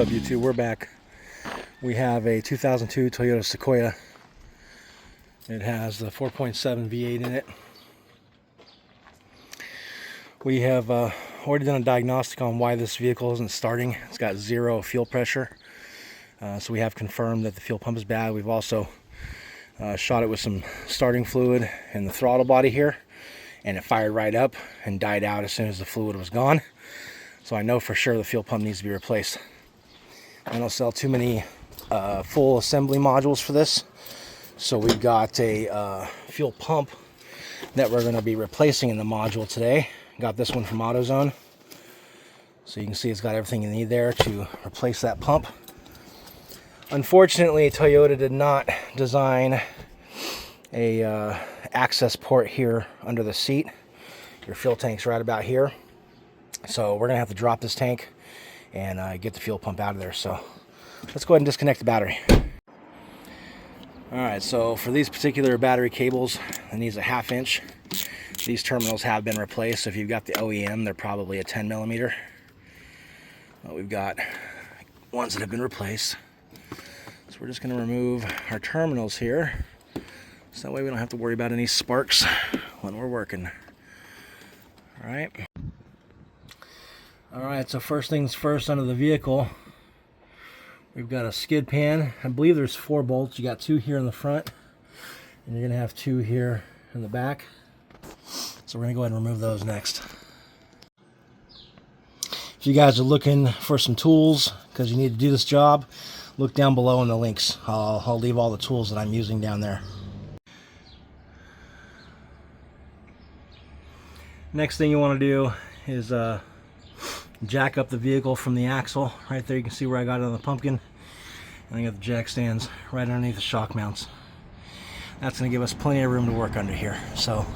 up, YouTube? We're back. We have a 2002 Toyota Sequoia. It has the 4.7 V8 in it. We have already done a diagnostic on why this vehicle isn't starting. It's got zero fuel pressure. So we have confirmed that the fuel pump is bad. We've also shot it with some starting fluid in the throttle body here, and it fired right up and died out as soon as the fluid was gone. So I know for sure the fuel pump needs to be replaced. I don't sell too many full assembly modules for this, so we've got a fuel pump that we're going to be replacing in the module today. Got this one from AutoZone, so you can see it's got everything you need there to replace that pump. Unfortunately, Toyota did not design a access port here under the seat. Your fuel tank's right about here, so we're gonna have to drop this tank and get the fuel pump out of there. So let's go ahead and disconnect the battery. All right, so for these particular battery cables, it needs a 1/2 inch. These terminals have been replaced, so if you've got the OEM, they're probably a 10 millimeter. But we've got ones that have been replaced. So we're just going to remove our terminals here, so that way we don't have to worry about any sparks when we're working. All right, so first things first, under the vehicle, we've got a skid pan. I believe there's 4 bolts. You got 2 here in the front, and you're going to have 2 here in the back. So we're going to go ahead and remove those next. If you guys are looking for some tools because you need to do this job, look down below in the links. I'll leave all the tools that I'm using down there. Next thing you want to do is jack up the vehicle from the axle. Right there you can see where I got it on the pumpkin. And I got the jack stands right underneath the shock mounts. That's going to give us plenty of room to work under here. So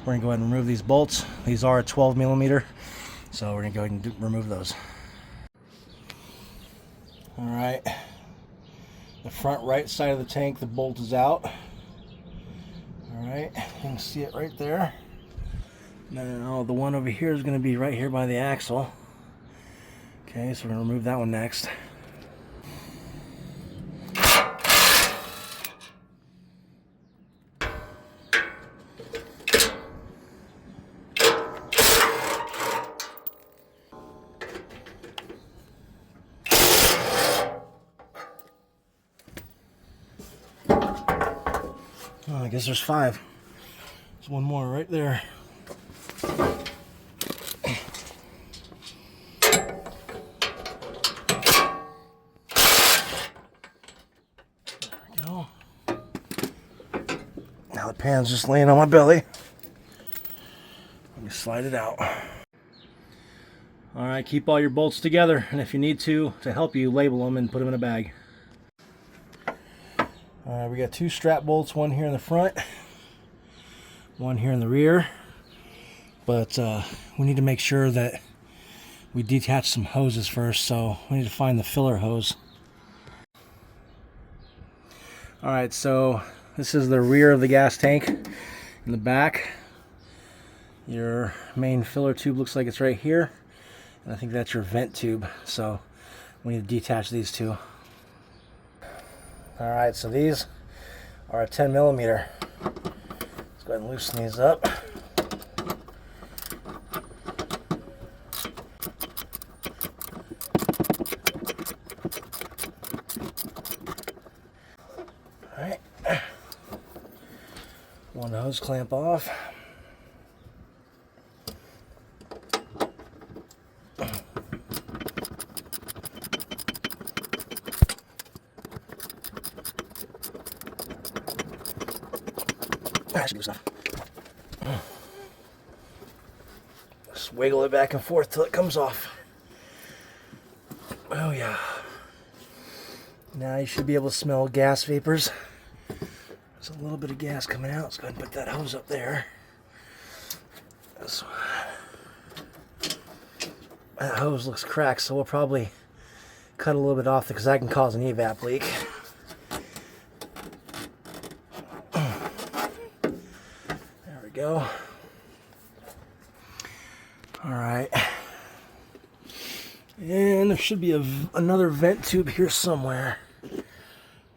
we're going to go ahead and remove these bolts. These are 12 millimeter, so we're going to go ahead and remove those. All right, the front right side of the tank, the bolt is out. All right, you can see it right there. Now the one over here is going to be right here by the axle. Okay, so we're going to remove that one next. Oh, I guess there's 5. There's one more right there. There we go. Now the pan's just laying on my belly. Let me slide it out. All right, keep all your bolts together, and if you need to help you, label them and put them in a bag. All right, we got 2 strap bolts, one here in the front, one here in the rear. But we need to make sure that we detach some hoses first, so we need to find the filler hose. All right, so this is the rear of the gas tank. In the back, your main filler tube looks like it's right here, and I think that's your vent tube, so we need to detach these 2. All right, so these are a 10 millimeter. Let's go ahead and loosen these up. All right, one hose clamp off. I should do stuff. Just wiggle it back and forth till it comes off. Oh yeah. Now you should be able to smell gas vapors. There's a little bit of gas coming out. Let's go ahead and put that hose up there. That hose looks cracked, so we'll probably cut a little bit off because that can cause an evap leak. There we go. All right. And there should be another vent tube here somewhere.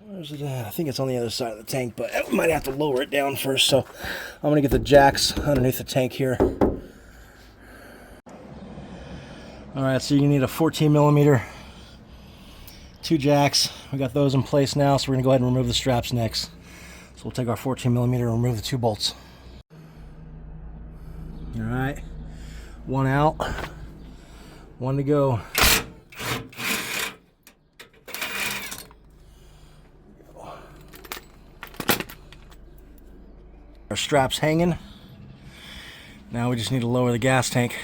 Where's it at? I think it's on the other side of the tank, but I might have to lower it down first. So I'm going to get the jacks underneath the tank here. All right, so you need a 14 millimeter, 2 jacks. We got those in place now, so we're going to go ahead and remove the straps next. So we'll take our 14 millimeter and remove the 2 bolts. All right, 1 out, 1 to go. Our straps hanging. Now we just need to lower the gas tank.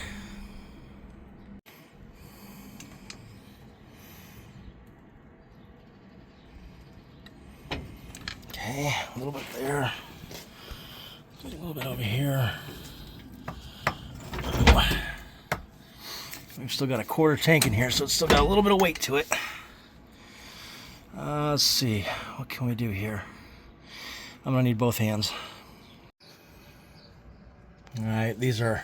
Okay, a little bit there. A little bit over here. We've still got a quarter tank in here, so it's still got a little bit of weight to it. Let's see, what can we do here? I'm gonna need both hands. All right, these are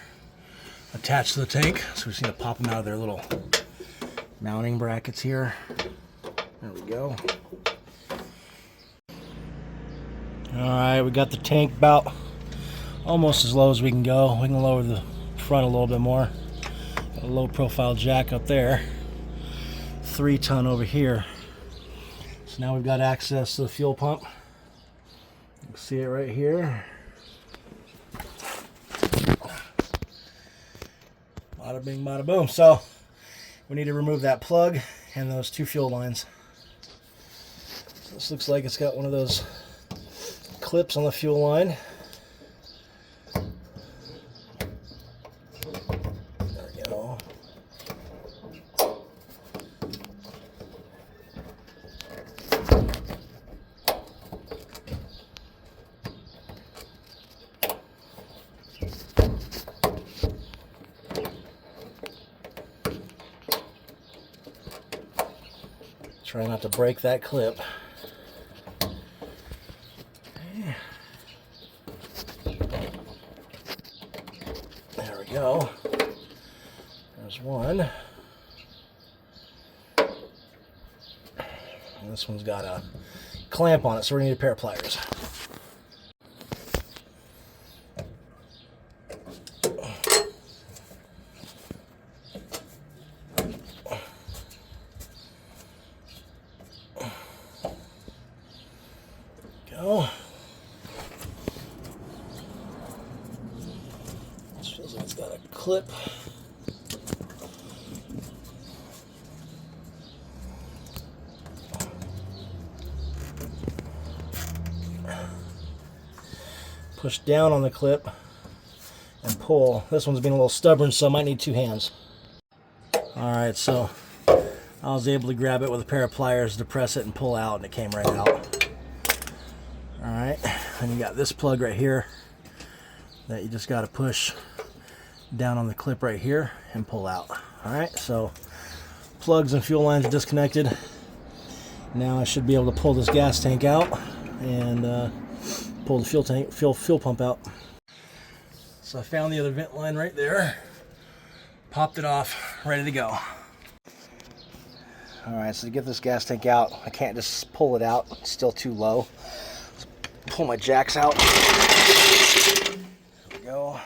attached to the tank, so we just need to pop them out of their little mounting brackets here. There we go. All right, we got the tank about almost as low as we can go. We can lower the front a little bit more. Got a low profile jack up there. 3 ton over here. So now we've got access to the fuel pump. You can see it right here. Bada bing, bada boom. So we need to remove that plug and those 2 fuel lines. So this looks like it's got one of those clips on the fuel line. There we go. Try not to break that clip. Okay. There we go. There's one. And this one's got a clamp on it, so we need a pair of pliers. Go. This feels like it's got a clip. Push down on the clip and pull. This one's being a little stubborn, so I might need 2 hands. All right, so I was able to grab it with a pair of pliers, depress it, and pull out, and it came right out. All right, and you got this plug right here that you just got to push down on the clip right here and pull out. All right, so plugs and fuel lines are disconnected. Now I should be able to pull this gas tank out and pull the fuel pump out. So I found the other vent line right there, popped it off, ready to go. All right, so to get this gas tank out, I can't just pull it out, it's still too low. Pull my jacks out. There we go.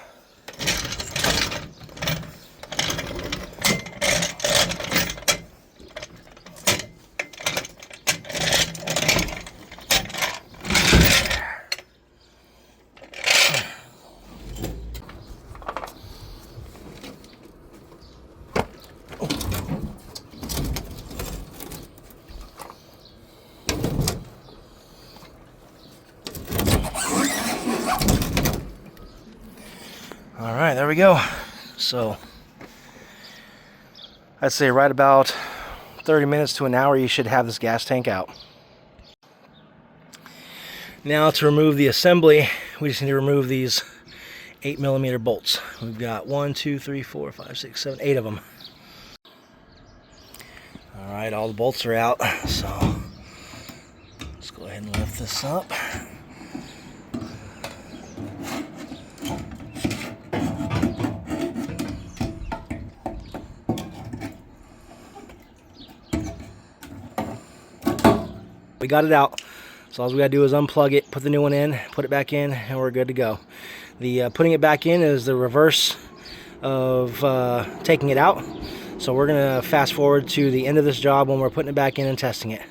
All right, there we go. So I'd say right about 30 minutes to an hour, you should have this gas tank out. Now to remove the assembly, we just need to remove these 8mm bolts. We've got 1, 2, 3, 4, 5, 6, 7, 8 of them. All right, all the bolts are out. So let's go ahead and lift this up. We got it out. So all we gotta do is unplug it, put the new one in, put it back in, and we're good to go. The putting it back in is the reverse of taking it out. So we're gonna fast forward to the end of this job when we're putting it back in and testing it.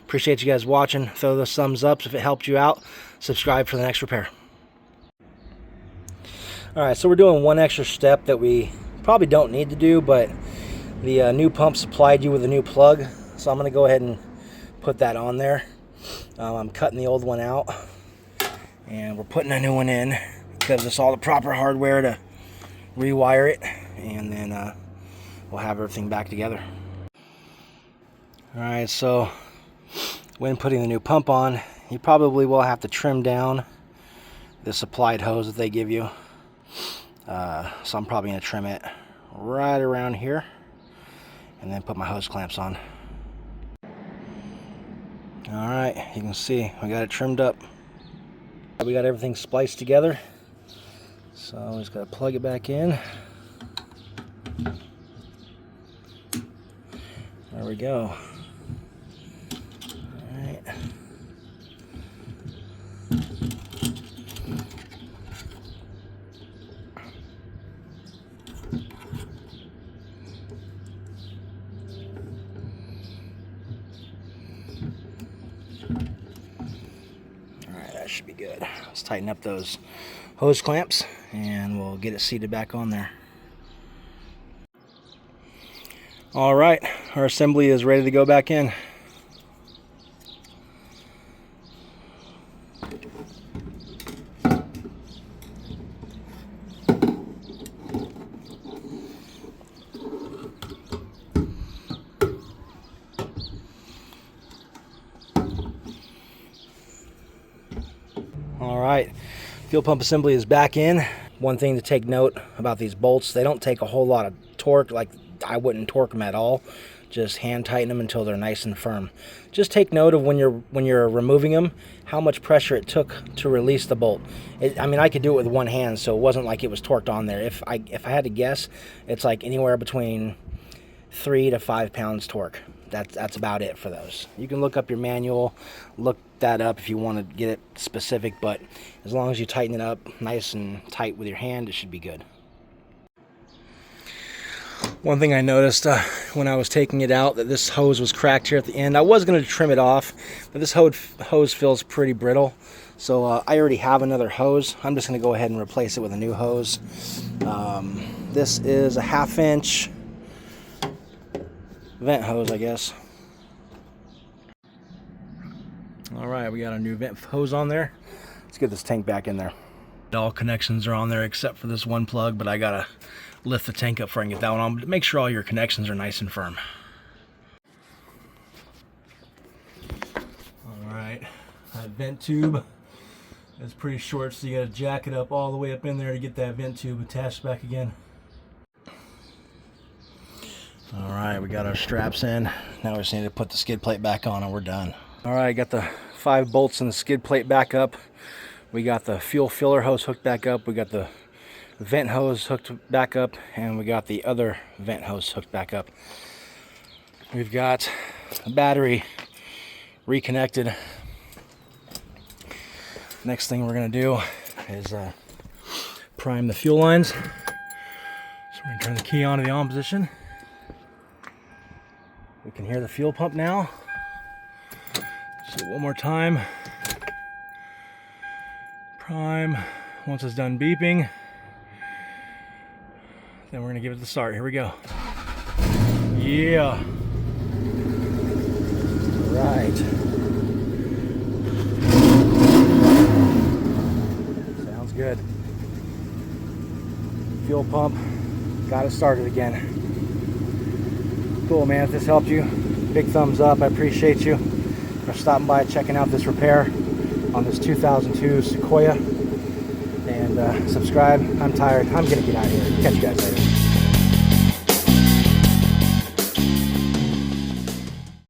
Appreciate you guys watching. Throw those thumbs up if it helped you out. Subscribe for the next repair. All right, so we're doing one extra step that we probably don't need to do, but the new pump supplied you with a new plug. So I'm gonna go ahead and put that on there. I'm cutting the old one out and we're putting a new one in. Gives us all the proper hardware to rewire it, and then we'll have everything back together. All right, so when putting the new pump on, you probably will have to trim down the supplied hose that they give you. So I'm probably going to trim it right around here and then put my hose clamps on. All right, you can see we got it trimmed up. We got everything spliced together. So we just got to plug it back in. There we go. All right. That should be good. Let's tighten up those hose clamps and we'll get it seated back on there. All right, our assembly is ready to go back in. All right, fuel pump assembly is back in. One thing to take note about these bolts, they don't take a whole lot of torque. Like, I wouldn't torque them at all. Just hand tighten them until they're nice and firm. Just take note of when you're removing them, how much pressure it took to release the bolt. I mean, I could do it with one hand, so it wasn't like it was torqued on there. If I had to guess, it's like anywhere between 3 to 5 pounds torque. That's about it for those. You can look up your manual, look that up if you want to get it specific, but as long as you tighten it up nice and tight with your hand, it should be good. One thing I noticed when I was taking it out, that this hose was cracked here at the end. I was going to trim it off, but this hose feels pretty brittle. So I already have another hose. I'm just going to go ahead and replace it with a new hose. This is a 1/2 inch vent hose, I guess. All right, we got a new vent hose on there. Let's get this tank back in there. All connections are on there except for this one plug, but I gotta lift the tank up before I can get that one on. But make sure all your connections are nice and firm. All right, that vent tube is pretty short, so you gotta jack it up all the way up in there to get that vent tube attached back again. All right, we got our straps in. Now we just need to put the skid plate back on and we're done. All right, got the 5 bolts in the skid plate back up. We got the fuel filler hose hooked back up. We got the vent hose hooked back up, and we got the other vent hose hooked back up. We've got the battery reconnected. Next thing we're gonna do is prime the fuel lines. So we're gonna turn the key on to the on position. We can hear the fuel pump now. So one more time. Prime. Once it's done beeping, then we're gonna give it the start. Here we go. Yeah. Right. Sounds good. Fuel pump. Got it started again. Cool, man. If this helped you, big thumbs up. I appreciate you for stopping by, checking out this repair on this 2002 Sequoia. And subscribe. I'm tired. I'm gonna get out of here. Catch you guys later.